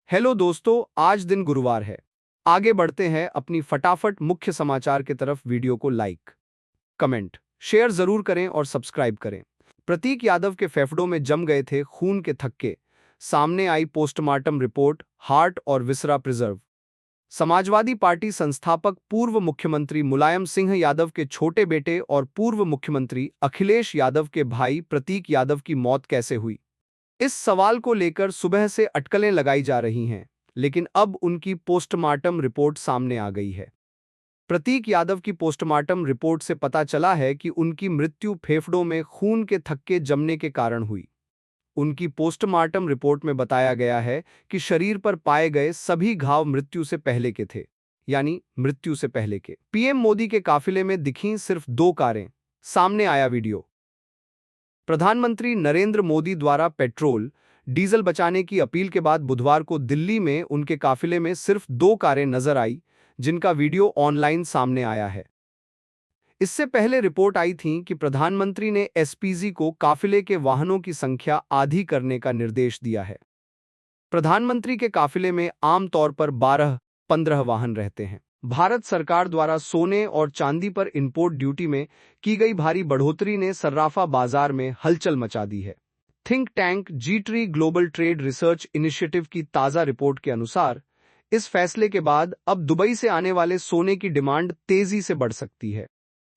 Hello दोस्तों, आज दिन गुरुवार है। आगे बढ़ते हैं अपनी फटाफट मुख्य समाचार की तरफ। वीडियो को लाइक, कमेंट, शेयर जरूर करें और सब्सक्राइब करें। प्रतीक यादव के फेफड़ों में जम गए थे खून के थक्के। सामने आई पोस्टमार्टम रिपोर्ट, हार्ट और विसरा प्रिजर्व। समाजवादी पार्टी संस्थापक पूर्व मुख्यमंत्री मुलायम सिंह यादव के छोटे बेटे और पूर्व मुख्यमंत्री अखिलेश यादव के भाई प्रतीक यादव की मौत कैसे हुई, इस सवाल को लेकर सुबह से अटकलें लगाई जा रही हैं, लेकिन अब उनकी पोस्टमार्टम रिपोर्ट सामने आ गई है। प्रतीक यादव की पोस्टमार्टम रिपोर्ट से पता चला है कि उनकी मृत्यु फेफड़ों में खून के थक्के जमने के कारण हुई। उनकी पोस्टमार्टम रिपोर्ट में बताया गया है कि शरीर पर पाए गए सभी घाव मृत्यु से पहले के थे, यानी मृत्यु से पहले के। पीएम मोदी के काफिले में दिखीं सिर्फ 2 कारें। सामने आया वीडियो। प्रधानमंत्री नरेंद्र मोदी द्वारा पेट्रोल डीजल बचाने की अपील के बाद बुधवार को दिल्ली में उनके काफिले में सिर्फ 2 कारें नजर आई, जिनका वीडियो ऑनलाइन सामने आया है। इससे पहले रिपोर्ट आई थी कि प्रधानमंत्री ने एसपीजी को काफिले के वाहनों की संख्या आधी करने का निर्देश दिया है। प्रधानमंत्री के काफिले में आमतौर पर 12-15 वाहन रहते हैं। भारत सरकार द्वारा सोने और चांदी पर इंपोर्ट ड्यूटी में की गई भारी बढ़ोतरी ने सर्राफा बाजार में हलचल मचा दी है। थिंक टैंक जी-ट्री ग्लोबल ट्रेड रिसर्च इनिशिएटिव की ताजा रिपोर्ट के अनुसार इस फैसले के बाद अब दुबई से आने वाले सोने की डिमांड तेजी से बढ़ सकती है।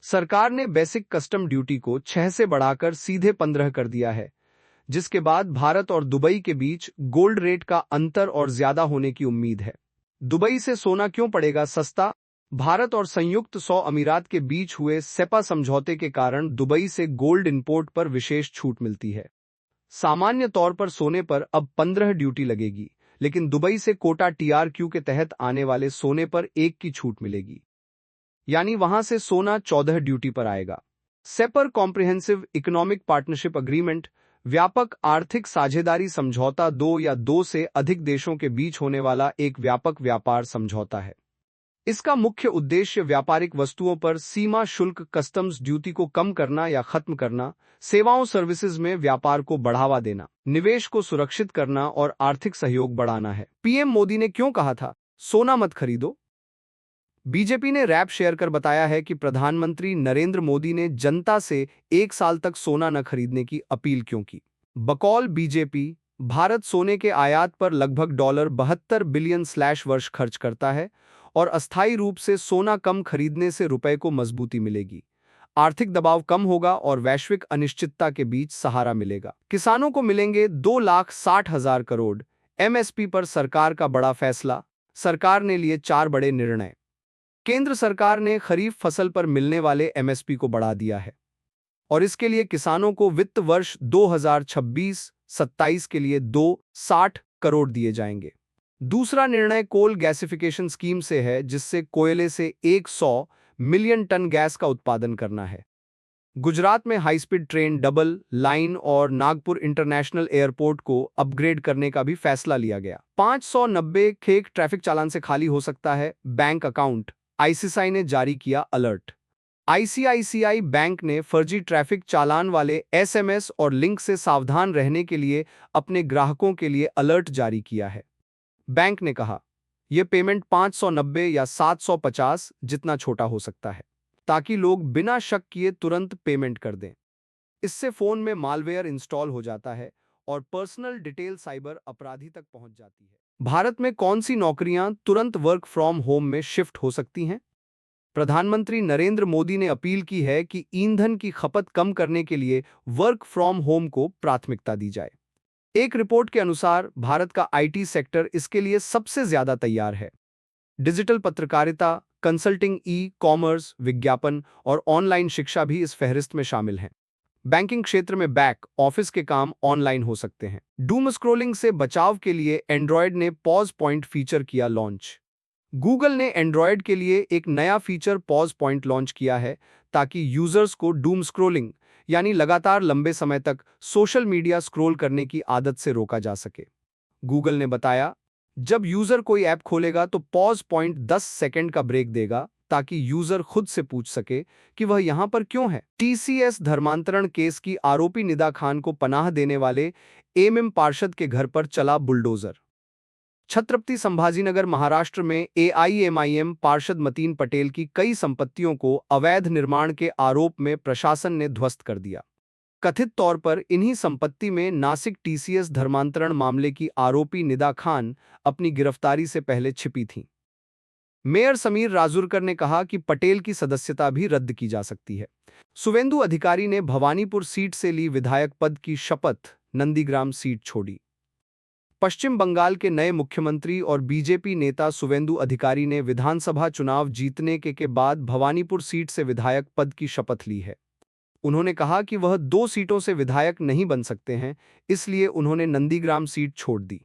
सरकार ने बेसिक कस्टम ड्यूटी को 6 से बढ़ाकर सीधे 15 कर दिया है, जिसके बाद भारत और दुबई के बीच गोल्ड रेट का अंतर और ज्यादा होने की उम्मीद है। दुबई से सोना क्यों पड़ेगा सस्ता? भारत और संयुक्त सौ अमीरात के बीच हुए सेपा समझौते के कारण दुबई से गोल्ड इंपोर्ट पर विशेष छूट मिलती है। सामान्य तौर पर सोने पर अब 15 ड्यूटी लगेगी, लेकिन दुबई से कोटा टीआरक्यू के तहत आने वाले सोने पर 1 की छूट मिलेगी, यानी वहां से सोना 14 ड्यूटी पर आएगा। Shaper comprehensive economic partnership agreement व्यापक आर्थिक साझेदारी समझौता 2 या 2 से अधिक देशों के बीच होने वाला एक व्यापक व्यापार समझौता है। इसका मुख्य उद्देश्य व्यापारिक वस्तुओं पर सीमा शुल्क कस्टम्स ड्यूटी को कम करना या खत्म करना, सेवाओं सर्विसेज में व्यापार को बढ़ावा देना, निवेश को सुरक्षित करना और आर्थिक सहयोग बढ़ाना है। पीएम मोदी ने क्यों कहा था, सोना मत खरीदो? बीजेपी ने रैप शेयर कर बताया है कि प्रधानमंत्री नरेंद्र मोदी ने जनता से 1 साल तक सोना न खरीदने की अपील क्यों की। बकौल बीजेपी, भारत सोने के आयात पर लगभग $72 बिलियन वर्ष खर्च करता है और अस्थायी रूप से सोना कम खरीदने से रुपए को मजबूती मिलेगी, आर्थिक दबाव कम होगा और वैश्विक अनिश्चितता के बीच सहारा मिलेगा। किसानों को मिलेंगे 2,60,000 करोड़। एमएसपी पर सरकार का बड़ा फैसला, सरकार ने लिए 4 बड़े निर्णय। केंद्र सरकार ने खरीफ फसल पर मिलने वाले एमएसपी को बढ़ा दिया है और इसके लिए किसानों को वित्त वर्ष 2026-27 के लिए 260 करोड़ दिए जाएंगे। दूसरा निर्णय कोल गैसिफिकेशन स्कीम से है, जिससे कोयले से 100 मिलियन टन गैस का उत्पादन करना है। गुजरात में high speed train double line और नागपुर इंटरनेशनल एयरपोर्ट को अपग्रेड करने का भी फैसला लिया गया। 590 खेक ट्रैफिक चालान से खाली हो सकता है बैंक अकाउंट, आईसीआईसीआई ने जारी किया अलर्ट। आईसीआईसीआई बैंक ने फर्जी ट्रैफिक चालान वाले एसएमएस और लिंक से सावधान रहने के लिए अपने ग्राहकों के लिए अलर्ट जारी किया है। बैंक ने कहा, यह पेमेंट 590 या 750 जितना छोटा हो सकता है, ताकि लोग बिना शक किए तुरंत पेमेंट कर दें। इससे फोन में मालवेयर इंस्टॉल हो जाता है और पर्सनल डिटेल साइबर अपराधी तक पहुंच जाती है। भारत में कौन सी नौकरियां तुरंत वर्क फ्रॉम होम में शिफ्ट हो सकती हैं? प्रधानमंत्री नरेंद्र मोदी ने अपील की है कि ईंधन की खपत कम करने के लिए वर्क फ्रॉम होम को प्राथमिकता दी जाए। एक रिपोर्ट के अनुसार भारत का आईटी सेक्टर इसके लिए सबसे ज्यादा तैयार है। डिजिटल पत्रकारिता, कंसल्टिंग, ई-कॉमर्स, विज्ञापन और ऑनलाइन शिक्षा भी इस फहरिस्त में शामिल हैं। बैंकिंग क्षेत्र में बैक ऑफिस के काम ऑनलाइन हो सकते हैं। डूम स्क्रोलिंग से बचाव के लिए एंड्रॉयड ने पॉज पॉइंट फीचर किया लॉन्च। गूगल ने एंड्रॉयड के लिए एक नया फीचर पॉज पॉइंट लॉन्च किया है, ताकि यूजर्स को डूम स्क्रोलिंग, यानी लगातार लंबे समय तक सोशल मीडिया स्क्रॉल करने की आदत से रोका जा सके। गूगल ने बताया, जब यूजर कोई ऐप खोलेगा तो पॉज पॉइंट 10 सेकंड का ब्रेक देगा, ताकि यूजर खुद से पूछ सके कि वह यहां पर क्यों है। टीसीएस धर्मांतरण केस की आरोपी निदा खान को पनाह देने वाले एमएम पार्षद के घर पर चला बुलडोजर। छत्रपति संभाजीनगर महाराष्ट्र में एआईएमआईएम पार्षद मतीन पटेल की कई संपत्तियों को अवैध निर्माण के आरोप में प्रशासन ने ध्वस्त कर दिया। कथित तौर पर इन्हीं संपत्ति में नासिक टीसीएस धर्मांतरण मामले की आरोपी निदा खान अपनी गिरफ्तारी से पहले छिपी थीं। मेयर समीर राजुरकर ने कहा कि पटेल की सदस्यता भी रद्द की जा सकती है। सुवेंदु अधिकारी ने भवानीपुर सीट से ली विधायक पद की शपथ, नंदीग्राम सीट छोड़ी। पश्चिम बंगाल के नए मुख्यमंत्री और बीजेपी नेता सुवेंदु अधिकारी ने विधानसभा चुनाव जीतने के बाद भवानीपुर सीट से विधायक पद की शपथ ली है। उन्होंने कहा कि वह 2 सीटों से विधायक नहीं बन सकते हैं, इसलिए उन्होंने नंदीग्राम सीट छोड़ दी।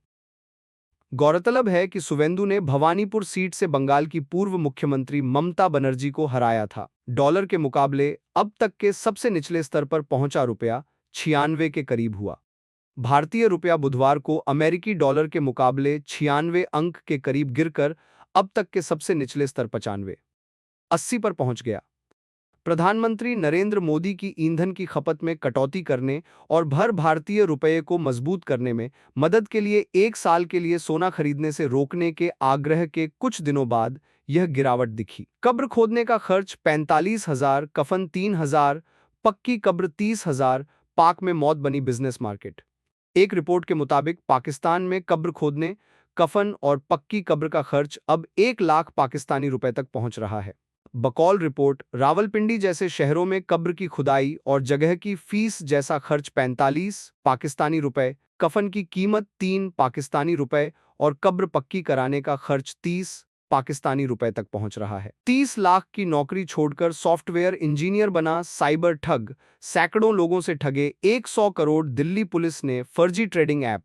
गौरतलब है कि सुवेंदु ने भवानीपुर सीट से बंगाल की पूर्व मुख्यमंत्री ममता बनर्जी को हराया था। डॉलर के मुकाबले अब तक के सबसे निचले स्तर पर पहुंचा रुपया 96 के करीब हुआ। भारतीय रुपया बुधवार को अमेरिकी डॉलर के मुकाबले 96 अंक के करीब गिरकर अब तक के सबसे निचले स्तर 95.80 पर पहुंच गया। प्रधानमंत्री नरेंद्र मोदी की ईंधन की खपत में कटौती करने और भारतीय रुपये को मजबूत करने में मदद के लिए 1 साल के लिए सोना खरीदने से रोकने के आग्रह के कुछ दिनों बाद यह गिरावट दिखी। कब्र खोदने का खर्च 45,000, कफन 3,000, पक्की कब्र 30,000, पाक में मौत बनी बिजनेस मार्केट। एक रिपोर्ट के मुताबिक पाकिस्तान में कब्र खोदने, कफन और पक्की कब्र का खर्च अब 1 लाख पाकिस्तानी रुपए तक पहुंच रहा है। बकौल रिपोर्ट, रावलपिंडी जैसे शहरों में कब्र की खुदाई और जगह की फीस जैसा खर्च 45 पाकिस्तानी रुपए, कफन की कीमत 3 पाकिस्तानी रुपए और कब्र पक्की कराने का खर्च 30 पाकिस्तानी रुपए तक पहुंच रहा है। 30 लाख की नौकरी छोड़कर सॉफ्टवेयर इंजीनियर बना साइबर ठग, सैकड़ों लोगों से ठगे 100 करोड़। दिल्ली पुलिस ने फर्जी ट्रेडिंग ऐप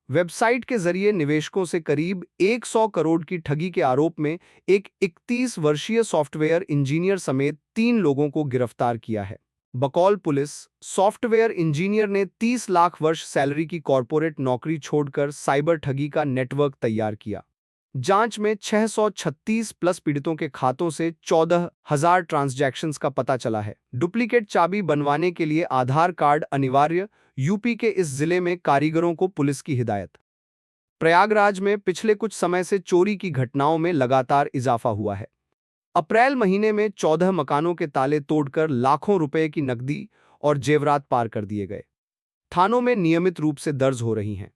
वेबसाइट के जरिए निवेशकों से करीब 100 करोड़ की ठगी के आरोप में एक 31 वर्षीय सॉफ्टवेयर इंजीनियर समेत 3 लोगों को गिरफ्तार किया है। बकौल पुलिस, सॉफ्टवेयर इंजीनियर ने 30 लाख वर्ष सैलरी की कॉरपोरेट नौकरी छोड़कर साइबर ठगी का नेटवर्क तैयार किया। जांच में 636 प्लस पीड़ितों के खातों से 14,000 ट्रांजैक्शंस का पता चला है। डुप्लीकेट चाबी बनवाने के लिए आधार कार्ड अनिवार्य, यूपी के इस जिले में कारीगरों को पुलिस की हिदायत। प्रयागराज में पिछले कुछ समय से चोरी की घटनाओं में लगातार इजाफा हुआ है। अप्रैल महीने में 14 मकानों के ताले तोड़कर लाखों रुपए की नकदी और जेवरात पार कर दिए गए। थानों में नियमित रूप से दर्ज हो रही हैं।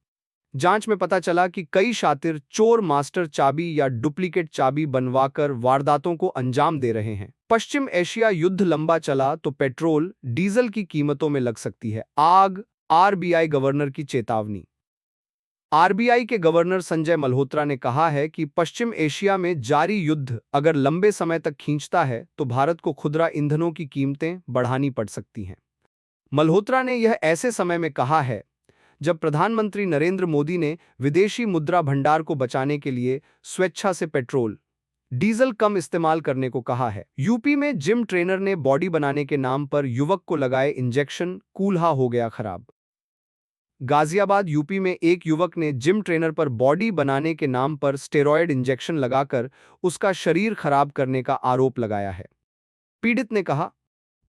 जांच में पता चला कि कई शातिर चोर मास्टर चाबी या डुप्लीकेट चाबी बनवाकर वारदातों को अंजाम दे रहे हैं। पश्चिम एशिया युद्ध लंबा चला तो पेट्रोल, डीजल की कीमतों में लग सकती है आग, आरबीआई गवर्नर की चेतावनी। आरबीआई के गवर्नर संजय मल्होत्रा ने कहा है कि पश्चिम एशिया में जारी युद्ध अगर लंबे समय तक खींचता है तो भारत को खुदरा ईंधनों की कीमतें बढ़ानी पड़ सकती हैं। मल्होत्रा ने यह ऐसे समय में कहा है जब प्रधानमंत्री नरेंद्र मोदी ने विदेशी मुद्रा भंडार को बचाने के लिए स्वेच्छा से पेट्रोल, डीजल कम इस्तेमाल करने को कहा है। यूपी में जिम ट्रेनर ने बॉडी बनाने के नाम पर युवक को लगाए इंजेक्शन, कूल्हा हो गया खराब। गाजियाबाद यूपी में एक युवक ने जिम ट्रेनर पर बॉडी बनाने के नाम पर स्टेरॉयड इंजेक्शन लगाकर उसका शरीर खराब करने का आरोप लगाया है। पीड़ित ने कहा,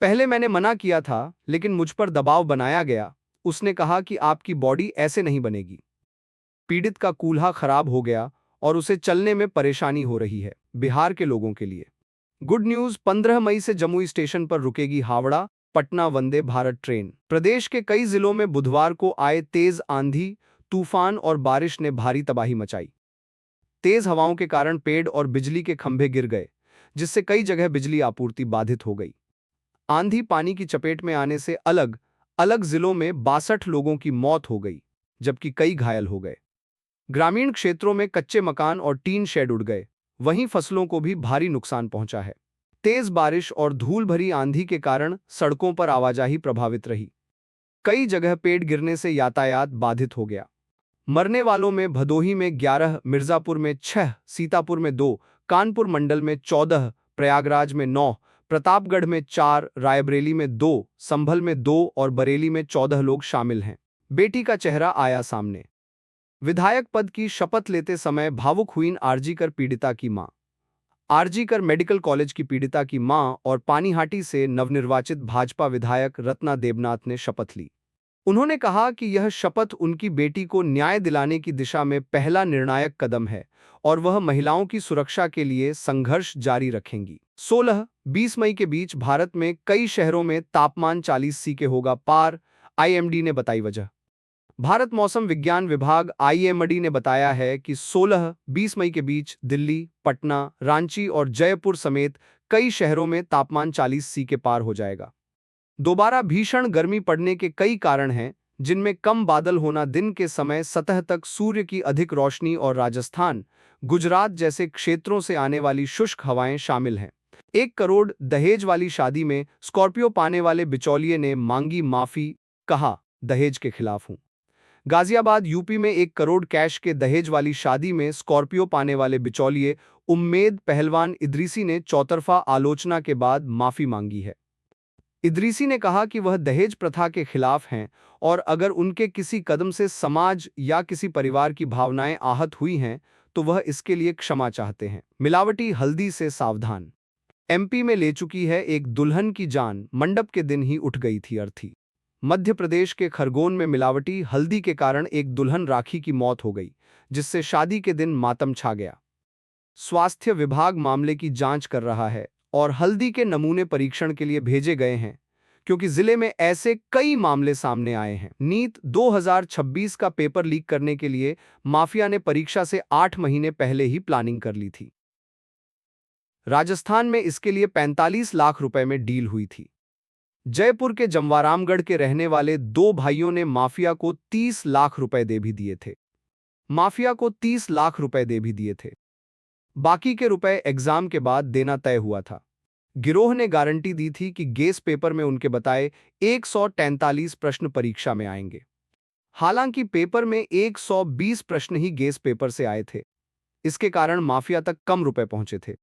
पहले मैंने मना किया था लेकिन मुझ पर दबाव बनाया गया। उसने कहा कि आपकी बॉडी ऐसे नहीं बनेगी। पीड़ित का कूल्हा खराब हो गया और उसे चलने में परेशानी हो रही है। बिहार के लोगों के लिए गुड न्यूज, 15 मई से जमुई स्टेशन पर रुकेगी हावड़ा पटना वंदे भारत ट्रेन। प्रदेश के कई जिलों में बुधवार को आए तेज आंधी, तूफान और बारिश ने भारी तबाही मचाई। तेज हवाओं के कारण पेड़ और बिजली के खंभे गिर गए, जिससे कई जगह बिजली आपूर्ति बाधित हो गई। आंधी पानी की चपेट में आने से अलग अलग जिलों में 62 लोगों की मौत हो गई, जबकि कई घायल हो गए। ग्रामीण क्षेत्रों में कच्चे मकान और टीन शेड उड़ गए, वहीं फसलों को भी भारी नुकसान पहुंचा है। तेज बारिश और धूल भरी आंधी के कारण सड़कों पर आवाजाही प्रभावित रही। कई जगह पेड़ गिरने से यातायात बाधित हो गया। मरने वालों में भदोही में 11, मिर्जापुर में 6, सीतापुर में 2, कानपुर मंडल में 14, प्रयागराज में 9, प्रतापगढ़ में 4, रायबरेली में 2, संभल में 2 और बरेली में 14 लोग शामिल हैं। बेटी का चेहरा आया सामने। विधायक पद की शपथ लेते समय भावुक हुईं आरजीकर पीड़िता की मां। आरजीकर मेडिकल कॉलेज की पीड़िता की मां और पानीहाटी से नवनिर्वाचित भाजपा विधायक रत्ना देबनाथ ने शपथ ली। उन्होंने कहा कि यह शपथ उनकी बेटी को न्याय दिलाने की दिशा में पहला निर्णायक कदम है और वह महिलाओं की सुरक्षा के लिए संघर्ष जारी रखेंगी। 16-20 मई के बीच भारत में कई शहरों में तापमान 40 के होगा पार, आईएमडी ने बताई वजह। भारत मौसम विज्ञान विभाग आईएमडी ने बताया है कि 16-20 मई के बीच दिल्ली, पटना, रांची और जयपुर समेत कई शहरों में तापमान 40 के पार हो जाएगा। दोबारा भीषण गर्मी पड़ने के कई कारण हैं, जिनमें कम बादल होना, दिन के समय सतह तक सूर्य की अधिक रोशनी और राजस्थान, गुजरात जैसे क्षेत्रों से आने वाली शुष्क हवाएं शामिल हैं। 1 करोड़ दहेज वाली शादी में स्कॉर्पियो पाने वाले बिचौलिए ने मांगी माफी, कहा दहेज के खिलाफ हूं। गाजियाबाद यूपी में 1 करोड़ कैश के दहेज वाली शादी में स्कॉर्पियो पाने वाले बिचौलिए उम्मेद पहलवान इदरीसी ने चौतरफा आलोचना के बाद माफी मांगी है। इदरीसी ने कहा कि वह दहेज प्रथा के खिलाफ हैं और अगर उनके किसी कदम से समाज या किसी परिवार की भावनाएं आहत हुई हैं तो वह इसके लिए क्षमा चाहते हैं। मिलावटी हल्दी से सावधान। एमपी में ले चुकी है एक दुल्हन की जान, मंडप के दिन ही उठ गई थी अर्थी। मध्य प्रदेश के खरगोन में मिलावटी हल्दी के कारण एक दुल्हन राखी की मौत हो गई, जिससे शादी के दिन मातम छा गया। स्वास्थ्य विभाग मामले की जांच कर रहा है और हल्दी के नमूने परीक्षण के लिए भेजे गए हैं, क्योंकि जिले में ऐसे कई मामले सामने आए हैं। नीट 2026 का पेपर लीक करने के लिए माफिया ने परीक्षा से 8 महीने पहले ही प्लानिंग कर ली थी। राजस्थान में इसके लिए 45 लाख रुपए में डील हुई थी। जयपुर के जमवारामगढ़ के रहने वाले 2 भाइयों ने माफिया को 30 लाख रुपए दे भी दिए थे। बाकी के रुपए एग्जाम के बाद देना तय हुआ था। गिरोह ने गारंटी दी थी कि गेस पेपर में उनके बताए 143 प्रश्न परीक्षा में आएंगे। हालांकि पेपर में 120 प्रश्न ही गेस पेपर से आए थे। इसके कारण माफिया तक कम रुपए पहुंचे थे।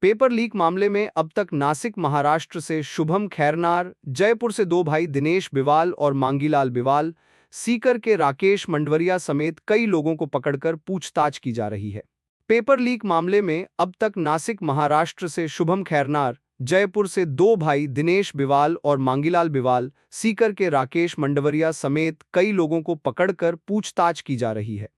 पेपर लीक मामले में अब तक नासिक महाराष्ट्र से शुभम खैरनार, जयपुर से 2 भाई दिनेश बिवाल और मांगीलाल बिवाल, सीकर के राकेश मंडवरिया समेत कई लोगों को पकड़कर पूछताछ की जा रही है। पेपर लीक मामले में अब तक नासिक महाराष्ट्र से शुभम खैरनार, जयपुर से 2 भाई दिनेश बिवाल और मांगीलाल बिवाल, सीकर के राकेश मंडवरिया समेत कई लोगों को पकड़कर पूछताछ की जा रही है।